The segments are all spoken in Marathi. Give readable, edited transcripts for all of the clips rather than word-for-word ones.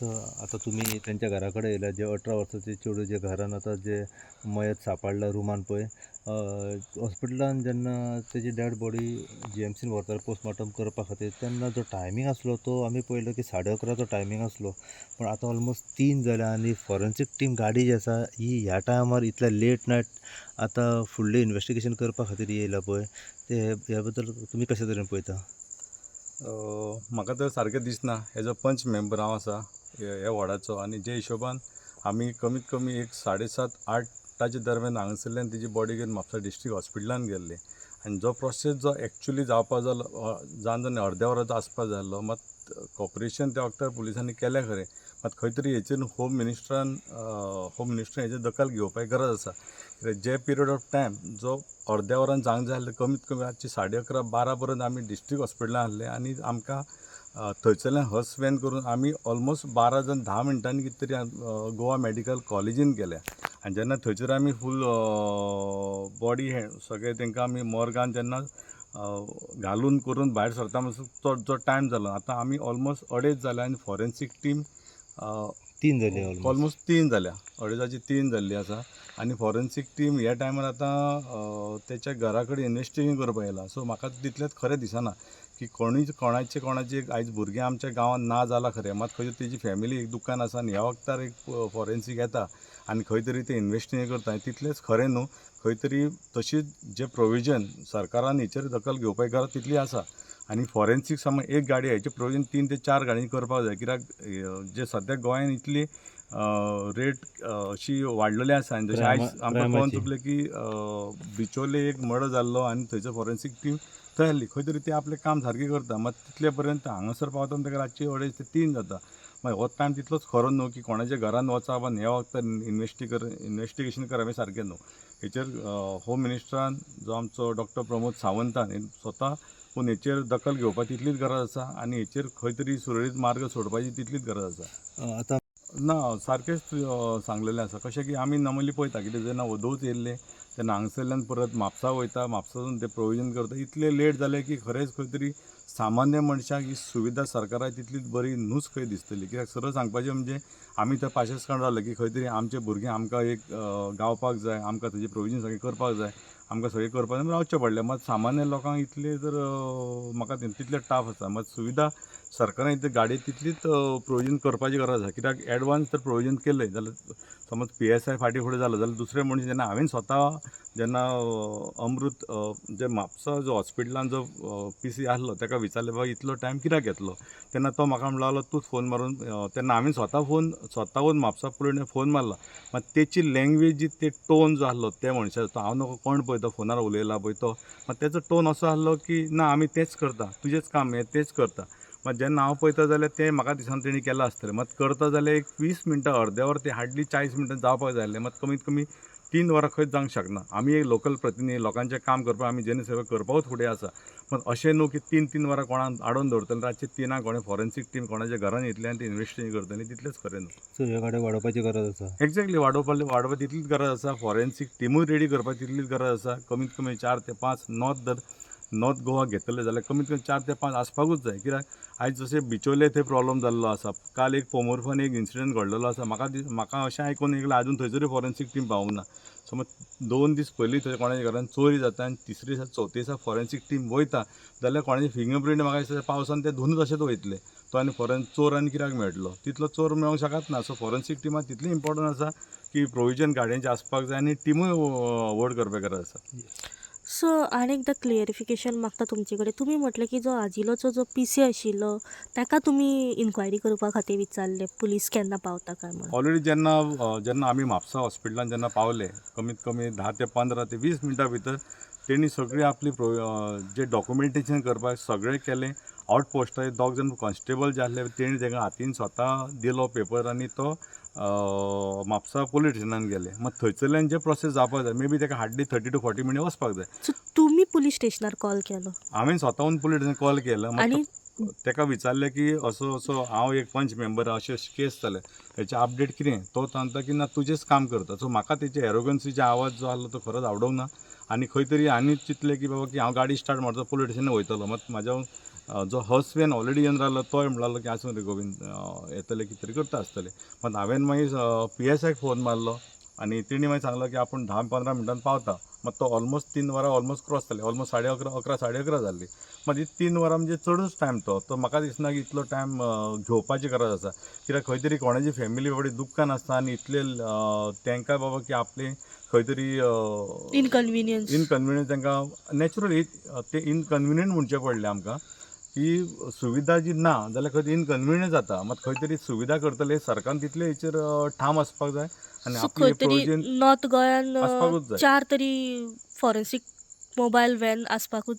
आता तुम्ही त्यांच्या घराकडे येयला जे 18 वर्साचे चेडूं जे घरान आतां जे मयत सापडला रुमान पळय हॉस्पिटलान जेन्ना तेजी डॅड बॉडी GMCन व्हरताले पोस्टमॉर्टम करपा खातीर तेन्ना जो टायमींग आसलो तो आमी पळयलो की 11:30चो टायमींग आसलो. पूण आतां ऑलमोस्ट 3 जाल्या आनी फॉरेन्सीक टीम गाडी जी आसा ही ह्या टायमार इतल्या लेट नायट आतां फुडलें इन्वेस्टिगेशन करपा खातीर येयला पळय ते ह्या बद्दल तुमी कशे तरेन पळयता? म्हाका तर सारकें दिसना. एज अ पंच मेंबर हांव आसा ह्या वॉर्डाचो आनी जे हिशोबान आमी कमीत कमी एक 7:30-8च्या दरम्यान हांगासरल्यान तेजी बॉडी घेवन म्हापसा डिस्ट्रिक्ट हॉस्पिटलान गेल्ले आनी जो प्रोसेस जो एक्चुली जावपा जालो जावन जावन अर्द्या वराचो आसपा जाय आसलो मात कॉपरेशन त्या वक्तार पुलिसांनी केलें खरें मात खंय तरी हेचेर होम मिनिस्टरान हेचेर दखल घेवपाची गरज आसा. जे पिरियड ऑफ टायम जो अर्द्या वरान जावंक जाय आसलें कमीत कमी रातची 11:30-12 पर्यंत आमी डिस्ट्रिक्ट हॉस्पिटलान आहले आनी आमकां थंयसरल्यान हस वॅन करून आमी ऑलमोस्ट 12 जावन 10 मिनटांनी कितें तरी गोवा मेडिकल कॉलेजीन गेल्या आनी जेन्ना थंयसर आमी फूल बॉडी सगळें तांकां आमी मॉर्गान जेन्ना घालून करून भायर सरता म्हणसर जो टायम जालो आतां आमी ऑलमोस्ट 2:30 जाल्या आनी फॉरेन्सीक टीम 3 जाली ऑलमोस्ट 3 जाल्या 2:30ची 3 जाल्ली आसा आनी फॉरेन्सीक टीम ह्या टायमार आतां तेच्या घरा कडेन इन्वेस्टिगेशन करपाक येयला. सो म्हाका तितलेंच खरें दिसना की कोणाचे आयज भुरगें आमच्या गांवांत ना जालां खरें मात खंय तेजी फॅमिली एक दुकान आसा आनी ह्या वक्तार एक फॉरेन्सीक येता आनी खंय तरी ते इन्वेस्टिगेशन करता तितलेंच खरें न्हू. खंय तरी तशीच जे प्रोविजन सरकारान हेचेर दखल घेवपाची गरज तितली आसा आनी फॉरेन्सीक समज एक गाडी हेचे प्रोविजन 3 ते 4 गाडयांनी करपाक जाय कित्याक जे सद्याक गोंयांत इतली रेट अशी वाडलेली आसा आनी जशें आयज आमकां कळोवन चुकलें की बिचोले एक मर्डर जाल्लो आनी थंयसर फॉरेन्सीक टीम थंय आहली खंय तरी ते आपलें काम सारकें करता मात तितले पर्यंत हांगासर पावता ताका रातची 2:30 ते 3 जाता. मागीर हो टायम तितलोच खरो न्हू की कोणाच्या घरान वचप आनी ह्या वक्तार इन्वेस्टिगेशन करप हें सारकें न्हू. हेचेर होम मिनिस्टरान जो आमचो डॉक्टर प्रमोद सावंतान स्वता पूण हेचेर दखल घेवपाची तितलीच गरज आसा आनी हेचेर खंय तरी सुरळीत मार्ग सोडपाची तितलीच गरज आसा. आतां ना सारकेंच सांगलेलें आसा कशें की आमी नॉर्मली पळयता कितें जेन्ना वोदोळच येयल्ले तेन्ना हांगासरल्यान परत म्हापसा वयता म्हापसासून ते प्रोविजन करता इतले लेट जालें की खरेंच खंय तरी सामान्य मनशाक ही सुविधा सरकाराक तितलीच बरी न्हूच खंय दिसतली. कित्याक सरळ सांगपाचें म्हणजे आमी थंय पाशेसकाण रावले की खंय तरी आमचे भुरगें आमकां एक गावपाक जाय आमकां तेजें प्रोविजन सगळें करपाक जाय आमकां सगळें करपाक जाय रावचें पडलें मात सामान्य लोकांक इतले तर म्हाका तितलें टाफ आसा मात सुविधा सरकारान इतली गाडी तितलीच प्रोविजन करपाची गरज आसा कित्याक एडवान्स जर प्रोविजन केलें जाल्यार समज PSI फाटीं फुडें जालो जाल्यार दुसरे मनीस जेन्ना हांवें स्वता जेन्ना अमृत जे म्हापसा जो हॉस्पिटलान जो PC आसलो ताका विचारलें बाबा इतलो टायम कित्याक घेतलो तेन्ना तो म्हाका म्हणूंक लागलो तूंच फोन मारून तेन्ना हांवें स्वताहून म्हापसा पुलिसांक फोन मारला मात तेची लँग्वेज जी ते टोन जो आसलो त्या मनशाचो तो हांव नकळो कोण पळय तो फोनार उलयला पळय तो मात तेचो टोन असो आसलो की ना आमी तेंच करता तुजेंच काम हें तेंच करता. मात जेन्ना हांव पळयता जाल्यार तें म्हाका दिसना तेणी केलां आसतलें मात करता जाल्यार एक 20 मिनटां अर्द्या वर ते हार्डली 40 मिनटां जावपाक जाय आसलें मात कमीत कमी 3 वरां खंयच जावंक शकना. आमी एक लोकल प्रतिनिधी लोकांचें काम करपाक आमी जनसेवा करपाकूच फुडें आसा पण अशें न्हू की 3 वरां कोणाक आडोवन दवरतले रातचे 3 कोणें फॉरेन्सीक टीम कोणाच्या घरान येतली आनी ते इन्वेस्टिगेशन करतली तितलेंच खरें न्हू. सो ह्या गाड्या वाडोवपाची गरज आसा. एक्झॅक्टली वाडोवपाक तितलीच गरज आसा. फॉरेन्सीक टिमूय रेडी करपाक तितलीच गरज आसा. कमीत कमी 4 ते 5 नॉर्थ गोवा घेतले जाल्यार कमीत कमी 4 ते 5 आसपाकूच जाय कित्याक आयज जशें बिचोले थंय प्रॉब्लम जाल्लो आसा काल एक पोमोरफान एक इन्सिडंट घडलेलो आसा म्हाका अशें आयकून येयलें आजून थंयसरूय फॉरेन्सीक टीम पावूंक ना. समज 2 दीस पयलीं थंय कोणाच्या घरान चोरी जाता आनी तिसरे दिसा चवथे दिसा फॉरेन्सीक टीम वयता जाल्यार कोणाचे फिंगर प्रिंट म्हाका दिसता पावसान ते धुवन तशेंच वयतले तो आनी चोर आनी कित्याक मेळटलो तितलो चोर मेळोंक शकच ना. सो फॉरेन्सीक टिमाक तितली इम्पॉर्टंट आसा की प्रोविजन गाडयांचें आसपाक जाय आनी टिमूय व्हड करपाक गरज आसा. सो आनी एकदां क्लियरिफिकेशन मागता तुमचे कडेन तुमी म्हटलें की जो आजिलोचो जो PC आशिल्लो ताका तुमी इन्क्वायरी करपा खातीर विचारले पुलीस केन्ना पावता काय म्हणून. ऑलरेडी जेन्ना आमी म्हापसा हॉस्पिटलान जेन्ना पावले कमीत कमी 10 ते 15 ते 20 मिनटां भितर तेणी सगळी आपली जे डॉक्युमेंटेशन करपाक सगळें केलें. आउटपोस्टाचे 2 जण कॉन्स्टेबल जे आसले तेणी ताका हातीन स्वता दिलो पेपर आनी तो म्हापसा पुलीस स्टेशनान गेले. मात थंयसरल्यान जे प्रोसेस जावपाक जाय मे बी ताका हार्डली 30 to 40 मिनट वचपाक जाय. सो तुमी पुलीस स्टेशनार कॉल केलो हांवें स्वताहून पुलीस स्टेशनार कॉल केलो आनी ताका विचारलें की असो हांव एक पंच मेंबर अशी केस जाले हेचे अपडेट कितें तो सांगता की ना तुजेंच काम करता. सो म्हाका तेचे एरोगन्सीचे आवाज जो आसलो तो खरोच आवडोंक ना आनी खंय तरी आनी चिंतलें की बाबा की हांव गाडी स्टार्ट मारता पोलीस स्टेशनार वयतलो मात म्हाज्या जो हस्बँड ऑलरेडी येवन रावलो तोय म्हणलो की आसूं रे गोविंद येतले कितें तरी करता आसतले मात हांवें मागीर PSIक फोन मारलो आनी तेणी मागीर सांगलो की आपूण 10-15 मिनटान पावता मात तो ऑलमोस्ट 3 वरां ऑलमोस्ट क्रॉस जाली ऑलमोस्ट 11:30 जाल्ली मात ही 3 वरां म्हणजे चडूच टायम तो म्हाका दिसना की इतलो टायम घेवपाची गरज आसा कित्याक खंय तरी कोणाची फॅमिली बाबडी दुख्खान आसता आनी इतले तांकां बाबा की आपले खंय तरी इनकन्विनियन्स तांकां नॅचरली ते इनकन्विनियंट म्हणचे पडले आमकां की सुविधा जी ना जाल्यार खंय इनकन्विनियंट जाता मात खंय तरी सुविधा करतले सरकारान तितले हेचेर ठाम आसपाक जाय आनी सो आपले खंय तरी प्रोविजन नॉर्थ गोंयान आसपाकूच जाय 4 तरी फॉरेन्सीक मोबायल व्हॅन आसपाकूच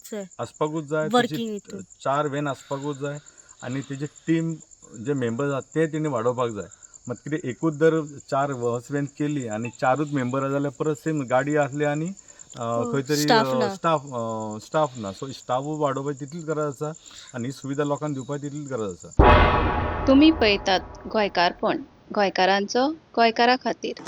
जाय वर्किंग तेची हितून 4 व्हॅन आसपाकूच जाय आनी तेजे टीम जे मेंबर्स आसात ते तेणी वाडोवपाक जाय मात कितें एकूच जर 4 बस व्हॅन केली आनी 4च मेंबर जाल्यार परत सेम गाडी आसली आनी खंय तरी स्टाफ ना सो स्टाफ वाडोवपाची तितलीच गरज आसा आनी ही सुविधा लोकांक दिवपाची तितलीच गरज आसा. तुम्ही पळयतात गोंयकारपण गोंयकारांचो गोंयकारा खातीर.